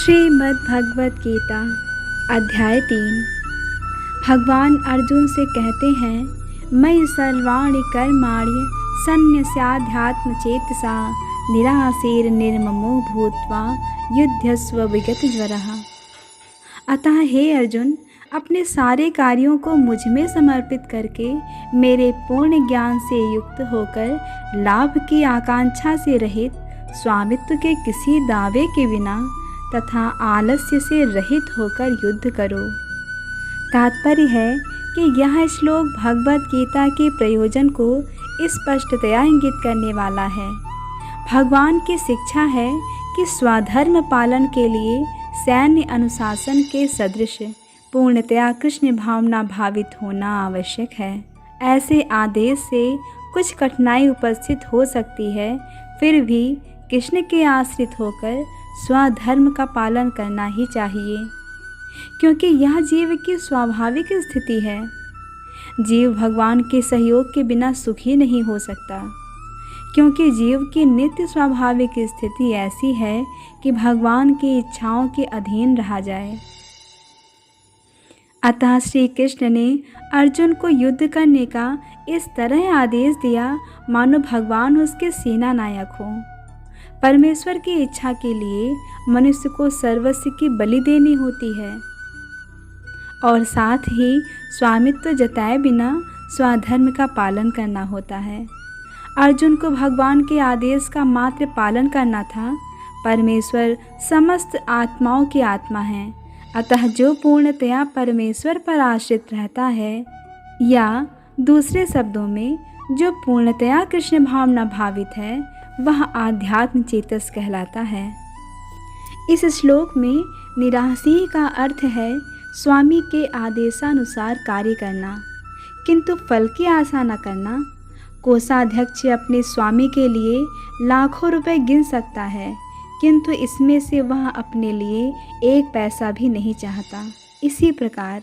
श्रीमद् भगवत गीता अध्याय 3। भगवान अर्जुन से कहते हैं, मयि सर्वाणि कर्माणि सन्न्यस्याध्यात्म चेतसा निरासेर निर्ममो भूत्वा युध्यस्व विगत ज्वरः। अतः हे अर्जुन, अपने सारे कार्यों को मुझ में समर्पित करके मेरे पूर्ण ज्ञान से युक्त होकर लाभ की आकांक्षा से रहित, स्वामित्व के किसी दावे के बिना तथा आलस्य से रहित होकर युद्ध करो। तात्पर्य है कि यह श्लोक भगवत गीता के प्रयोजन को स्पष्टतया इंगित करने वाला है। भगवान की शिक्षा है कि स्वधर्म पालन के लिए सैन्य अनुशासन के सदृश पूर्णतया कृष्ण भावना भावित होना आवश्यक है। ऐसे आदेश से कुछ कठिनाई उपस्थित हो सकती है, फिर भी कृष्ण के आश्रित होकर स्वधर्म का पालन करना ही चाहिए, क्योंकि यह जीव की स्वाभाविक स्थिति है। जीव भगवान के सहयोग के बिना सुखी नहीं हो सकता, क्योंकि जीव की नित्य स्वाभाविक स्थिति ऐसी है कि भगवान की इच्छाओं के अधीन रहा जाए। अतः श्री कृष्ण ने अर्जुन को युद्ध करने का इस तरह आदेश दिया मानो भगवान उसके सेना नायक हों। परमेश्वर की इच्छा के लिए मनुष्य को सर्वस्व की बलि देनी होती है और साथ ही स्वामित्व जताए बिना स्वधर्म का पालन करना होता है। अर्जुन को भगवान के आदेश का मात्र पालन करना था। परमेश्वर समस्त आत्माओं की आत्मा है, अतः जो पूर्णतया परमेश्वर पर आश्रित रहता है, या दूसरे शब्दों में जो पूर्णतया कृष्ण भावना भावित है, वह आध्यात्म चेतस कहलाता है। इस श्लोक में निरासी का अर्थ है स्वामी के आदेशानुसार कार्य करना, किंतु फल की आशा न करना। कोषाध्यक्ष अपने स्वामी के लिए लाखों रुपए गिन सकता है, किंतु इसमें से वह अपने लिए एक पैसा भी नहीं चाहता। इसी प्रकार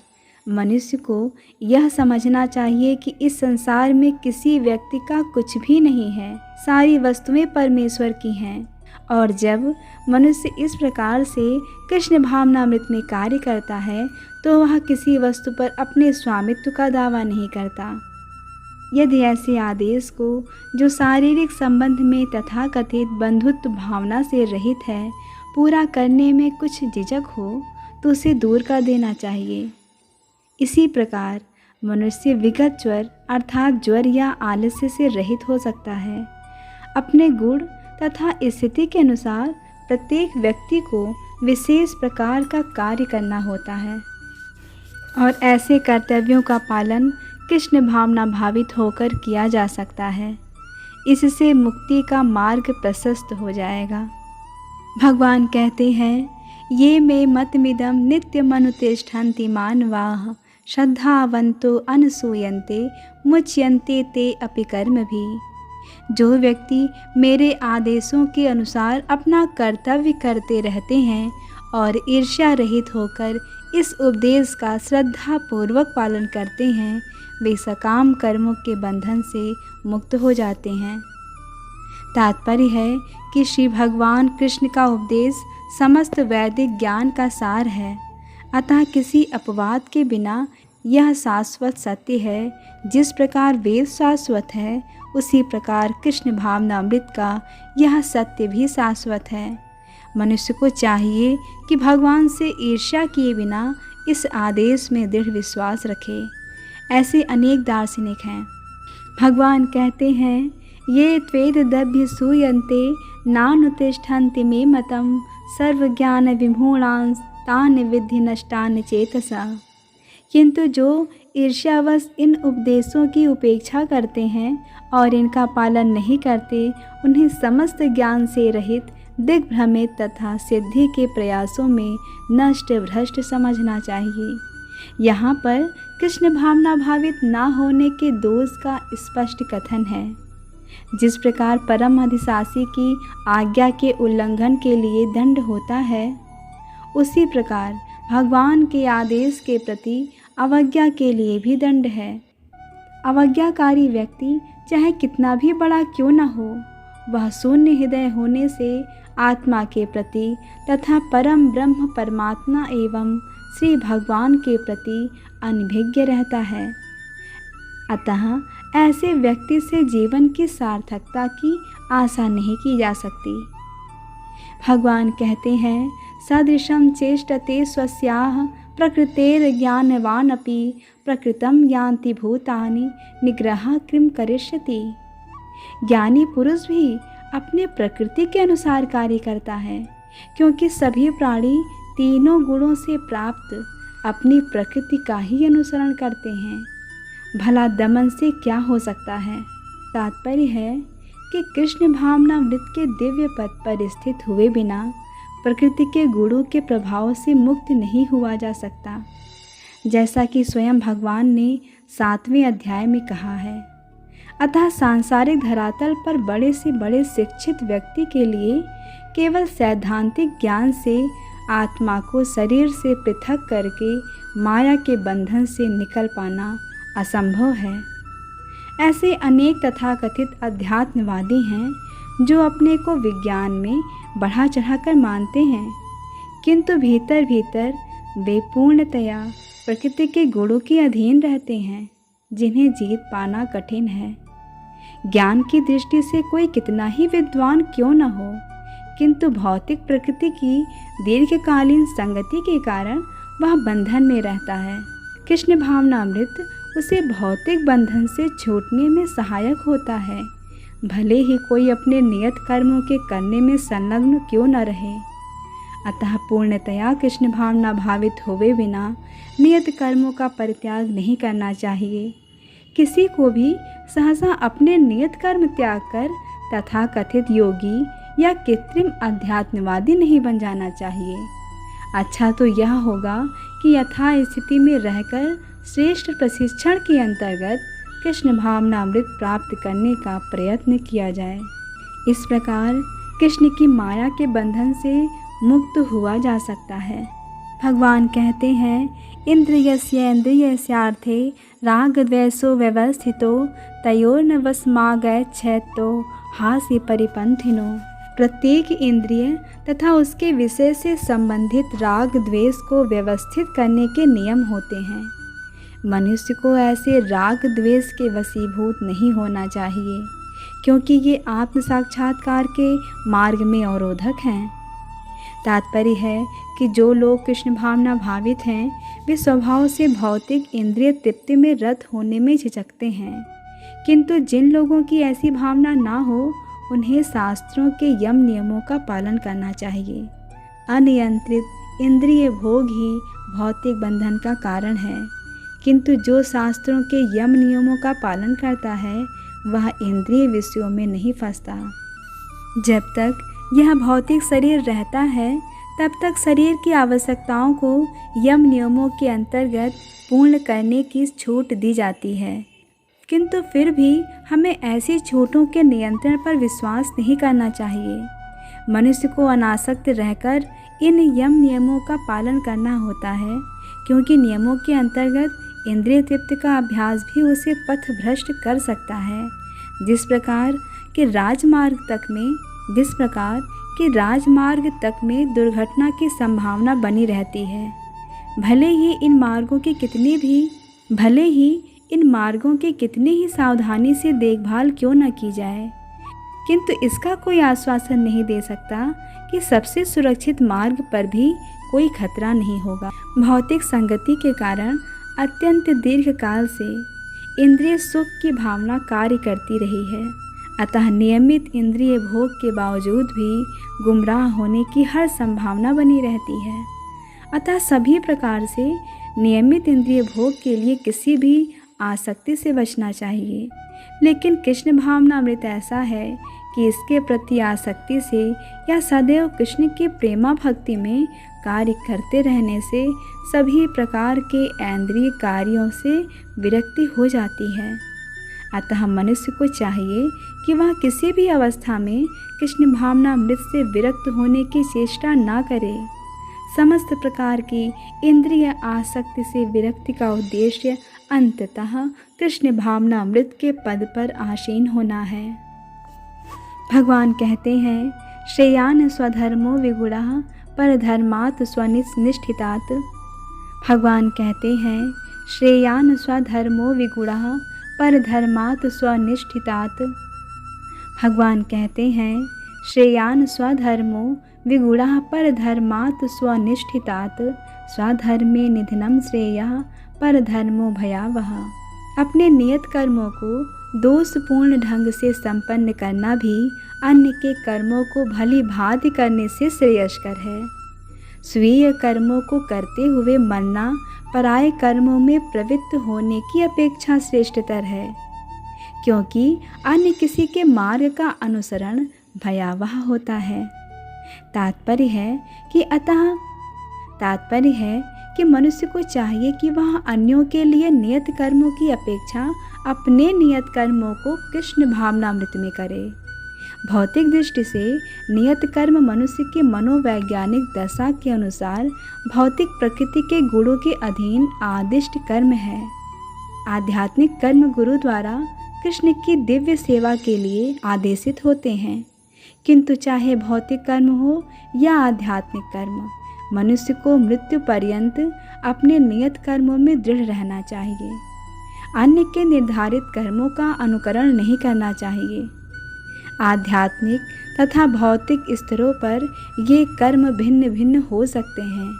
मनुष्य को यह समझना चाहिए कि इस संसार में किसी व्यक्ति का कुछ भी नहीं है, सारी वस्तुएं परमेश्वर की हैं। और जब मनुष्य इस प्रकार से कृष्ण भावनामृत में कार्य करता है, तो वह किसी वस्तु पर अपने स्वामित्व का दावा नहीं करता। यदि ऐसे आदेश को, जो शारीरिक संबंध में तथाकथित बंधुत्व भावना से रहित है, पूरा करने में कुछ झिझक हो, तो उसे दूर कर देना चाहिए। इसी प्रकार मनुष्य विगत ज्वर अर्थात ज्वर या आलस्य से रहित हो सकता है। अपने गुण तथा स्थिति के अनुसार प्रत्येक व्यक्ति को विशेष प्रकार का कार्य करना होता है और ऐसे कर्तव्यों का पालन कृष्ण भावना भावित होकर किया जा सकता है। इससे मुक्ति का मार्ग प्रशस्त हो जाएगा। भगवान कहते हैं, ये मे मतमिदं नित्यमनुतिष्ठन्ति मानवाः श्रद्धावन्तो अनसूयन्ते मुच्यन्ते ते अपि कर्मभिः। जो व्यक्ति मेरे आदेशों के अनुसार अपना कर्तव्य करते रहते हैं और ईर्ष्या रहित होकर इस उपदेश का श्रद्धापूर्वक पालन करते हैं, वे सकाम कर्मों के बंधन से मुक्त हो जाते हैं। तात्पर्य है कि श्री भगवान कृष्ण का उपदेश समस्त वैदिक ज्ञान का सार है। अतः किसी अपवाद के बिना यह शाश्वत सत्य है। जिस प्रकार वेद शाश्वत है, उसी प्रकार कृष्ण भावनामृत का यह सत्य भी शाश्वत है। मनुष्य को चाहिए कि भगवान से ईर्ष्या किए बिना इस आदेश में दृढ़ विश्वास रखे। ऐसे अनेक दार्शनिक हैं। भगवान कहते हैं, ये त्वेदभ्य सूयन्ते नानुतिष्ठन्ति मे मतम् सर्वज्ञान विमूढ़ांस तान विद्धि नष्टान चेतसा। किंतु जो ईर्ष्यावश इन उपदेशों की उपेक्षा करते हैं और इनका पालन नहीं करते, उन्हें समस्त ज्ञान से रहित, दिग्भ्रमित तथा सिद्धि के प्रयासों में नष्ट भ्रष्ट समझना चाहिए। यहाँ पर कृष्ण भावना भावित ना होने के दोष का स्पष्ट कथन है। जिस प्रकार परम अधिशासी की आज्ञा के उल्लंघन के लिए दंड होता है, उसी प्रकार भगवान के आदेश के प्रति अवज्ञा के लिए भी दंड है। अवज्ञाकारी व्यक्ति चाहे कितना भी बड़ा क्यों न हो, वह शून्य हृदय होने से आत्मा के प्रति तथा परम ब्रह्म परमात्मा एवं श्री भगवान के प्रति अनभिज्ञ रहता है। अतः ऐसे व्यक्ति से जीवन की सार्थकता की आशा नहीं की जा सकती। भगवान कहते हैं, सदृशं चेष्टते स्वस्याः प्रकृतेर ज्ञानवानपि प्रकृतं यान्ति भूतानि निग्रह किं करिष्यति। ज्ञानी पुरुष भी अपने प्रकृति के अनुसार कार्य करता है, क्योंकि सभी प्राणी तीनों गुणों से प्राप्त अपनी प्रकृति का ही अनुसरण करते हैं। भला दमन से क्या हो सकता है। तात्पर्य है कि कृष्ण भावनामृत के दिव्य पद पर स्थित हुए बिना प्रकृति के गुणों के प्रभाव से मुक्त नहीं हुआ जा सकता, जैसा कि स्वयं भगवान ने 7वें अध्याय में कहा है। अतः सांसारिक धरातल पर बड़े से बड़े शिक्षित व्यक्ति के लिए केवल सैद्धांतिक ज्ञान से आत्मा को शरीर से पृथक करके माया के बंधन से निकल पाना असंभव है। ऐसे अनेक तथाकथित अध्यात्मवादी हैं जो अपने को विज्ञान में बढ़ा चढ़ाकर मानते हैं, किंतु भीतर भीतर वे पूर्णतया प्रकृति के गुणों के अधीन रहते हैं, जिन्हें जीत पाना कठिन है। ज्ञान की दृष्टि से कोई कितना ही विद्वान क्यों न हो, किंतु भौतिक प्रकृति की दीर्घकालीन संगति के कारण वह बंधन में रहता है। कृष्ण भावनामृत उसे भौतिक बंधन से छूटने में सहायक होता है, भले ही कोई अपने नियत कर्मों के करने में संलग्न क्यों न रहे। अतः पूर्णतया कृष्ण भावना भावित हुए बिना नियत कर्मों का परित्याग नहीं करना चाहिए। किसी को भी सहसा अपने नियत कर्म त्याग कर तथाकथित योगी या कृत्रिम अध्यात्मवादी नहीं बन जाना चाहिए। अच्छा तो यह होगा कि यथा स्थिति में रहकर श्रेष्ठ प्रशिक्षण के अंतर्गत कृष्ण भावनामृत प्राप्त करने का प्रयत्न किया जाए। इस प्रकार कृष्ण की माया के बंधन से मुक्त हुआ जा सकता है। भगवान कहते हैं, इंद्रियस्येन्द्रियस्यार्थे रागद्वेषो व्यवस्थितो तयोर्न वशमागच्छेतो हास्य परिपंथिनो। प्रत्येक इंद्रिय तथा उसके विषय से संबंधित राग द्वेष को व्यवस्थित करने के नियम होते हैं। मनुष्य को ऐसे राग द्वेष के वशीभूत नहीं होना चाहिए, क्योंकि ये आत्म साक्षात्कार के मार्ग में अवरोधक हैं। तात्पर्य है कि जो लोग कृष्ण भावना भावित हैं, वे स्वभाव से भौतिक इंद्रिय तृप्ति में रत होने में झिझकते हैं, किंतु जिन लोगों की ऐसी भावना ना हो, उन्हें शास्त्रों के यम नियमों का पालन करना चाहिए। अनियंत्रित इंद्रिय भोग ही भौतिक बंधन का कारण है, किंतु जो शास्त्रों के यम नियमों का पालन करता है, वह इंद्रिय विषयों में नहीं फंसता। जब तक यह भौतिक शरीर रहता है, तब तक शरीर की आवश्यकताओं को यम नियमों के अंतर्गत पूर्ण करने की छूट दी जाती है, किंतु फिर भी हमें ऐसी छूटों के नियंत्रण पर विश्वास नहीं करना चाहिए। मनुष्य को अनासक्त रहकर इन यम नियमों का पालन करना होता है, क्योंकि नियमों के अंतर्गत इंद्रिय तृप्ति का अभ्यास भी उसे पथ भ्रष्ट कर सकता है। जिस प्रकार के राजमार्ग तक में दुर्घटना की संभावना बनी रहती है, भले ही इन मार्गों की कितनी ही सावधानी से देखभाल क्यों न की जाए, किंतु इसका कोई आश्वासन नहीं दे सकता कि सबसे सुरक्षित मार्ग पर भी कोई खतरा नहीं होगा। भौतिक संगति के कारण अत्यंत दीर्घ काल से इंद्रिय सुख की भावना कार्य करती रही है। अतः नियमित इंद्रिय भोग के बावजूद भी गुमराह होने की हर संभावना बनी रहती है। अतः सभी प्रकार से नियमित इंद्रिय भोग के लिए किसी भी आसक्ति से बचना चाहिए। लेकिन कृष्ण भावनामृत ऐसा है कि इसके प्रति आसक्ति से या सदैव कृष्ण की प्रेमा भक्ति में कार्य करते रहने से सभी प्रकार के ऐन्द्रिय कार्यों से विरक्ति हो जाती है। अतः मनुष्य को चाहिए कि वह किसी भी अवस्था में कृष्ण भावनामृत से विरक्त होने की चेष्टा न करे। समस्त प्रकार की इंद्रिय आसक्ति से विरक्ति का उद्देश्य अंततः कृष्ण भावनामृत के पद पर आसीन होना है। भगवान कहते हैं, श्रेयान स्वधर्मो विगुणः परधर्मात् स्वनिष्ठितात्। भगवान कहते हैं, श्रेयान स्वधर्मो विगुणः परधर्मात् स्वनिष्ठितात्। भगवान कहते हैं, श्रेयान स्वधर्मो विगुणः परधर्मात् स्वनिष्ठितात्। स्वधर्मे निधनम श्रेयः परधर्मो भयावह। अपने नियत कर्मों को दोषपूर्ण ढंग से संपन्न करना भी अन्य के कर्मों को भली भांति करने से श्रेयस्कर है। स्वीय कर्मों को करते हुए मरना पराये कर्मों में प्रवृत्त होने की अपेक्षा श्रेष्ठतर है, क्योंकि अन्य किसी के मार्ग का अनुसरण भयावह होता है। तात्पर्य है कि मनुष्य को चाहिए कि वह अन्यों के लिए नियत कर्मों की अपेक्षा अपने नियत कर्मों को कृष्ण भावनामृत में करे। भौतिक दृष्टि से नियत कर्म मनुष्य के मनोवैज्ञानिक दशा के अनुसार भौतिक प्रकृति के गुणों के अधीन आदिष्ट कर्म है। आध्यात्मिक कर्म गुरु द्वारा कृष्ण की दिव्य सेवा के लिए आदेशित होते हैं, किंतु चाहे भौतिक कर्म हो या आध्यात्मिक कर्म, मनुष्य को मृत्यु पर्यंत अपने नियत कर्मों में दृढ़ रहना चाहिए। अन्य के निर्धारित कर्मों का अनुकरण नहीं करना चाहिए। आध्यात्मिक तथा भौतिक स्तरों पर ये कर्म भिन्न भिन्न हो सकते हैं,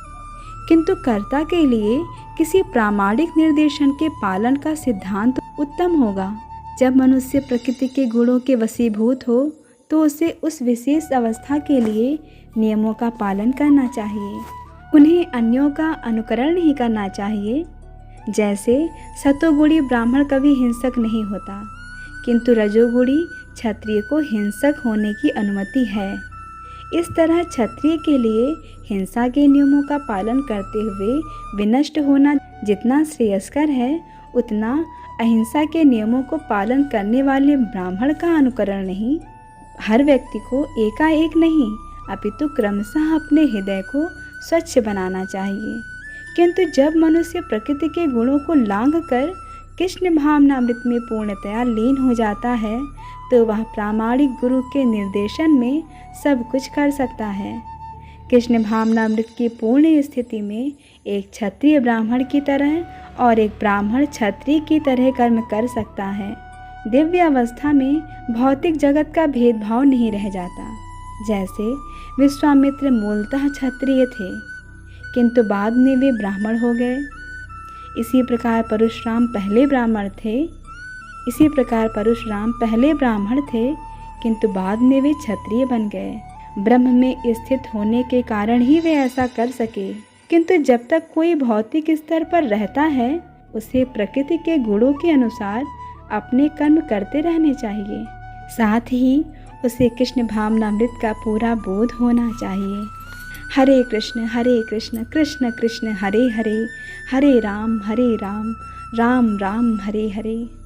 किंतु कर्ता के लिए किसी प्रामाणिक निर्देशन के पालन का सिद्धांत उत्तम होगा। जब मनुष्य प्रकृति के गुणों के वशीभूत हो तो उसे उस विशेष अवस्था के लिए नियमों का पालन करना चाहिए। उन्हें अन्यों का अनुकरण नहीं करना चाहिए। जैसे सतोगुणी ब्राह्मण कभी हिंसक नहीं होता, किंतु रजोगुणी क्षत्रिय को हिंसक होने की अनुमति है। इस तरह क्षत्रिय के लिए हिंसा के नियमों का पालन करते हुए विनष्ट होना जितना श्रेयस्कर है, उतना अहिंसा के नियमों को पालन करने वाले ब्राह्मण का अनुकरण नहीं। हर व्यक्ति को एकाएक नहीं, अपितु क्रमशः अपने हृदय को स्वच्छ बनाना चाहिए। किंतु जब मनुष्य प्रकृति के गुणों को लांघ कर कृष्ण भावनामृत में पूर्णतया लीन हो जाता है, तो वह प्रामाणिक गुरु के निर्देशन में सब कुछ कर सकता है। कृष्ण भावनामृत की पूर्ण स्थिति में एक क्षत्रिय ब्राह्मण की तरह और एक ब्राह्मण क्षत्रिय की तरह कर्म कर सकता है। दिव्य अवस्था में भौतिक जगत का भेदभाव नहीं रह जाता। जैसे विश्वामित्र मूलतः क्षत्रिय थे, किंतु बाद में वे ब्राह्मण हो गए। इसी प्रकार परशुराम पहले ब्राह्मण थे, किंतु बाद में वे क्षत्रिय बन गए। ब्रह्म में स्थित होने के कारण ही वे ऐसा कर सके। किंतु जब तक कोई भौतिक स्तर पर रहता है, उसे प्रकृति के गुणों के अनुसार अपने कर्म करते रहने चाहिए। साथ ही उसे कृष्ण भावनामृत का पूरा बोध होना चाहिए। हरे कृष्ण कृष्ण कृष्ण हरे हरे, हरे राम राम राम हरे हरे।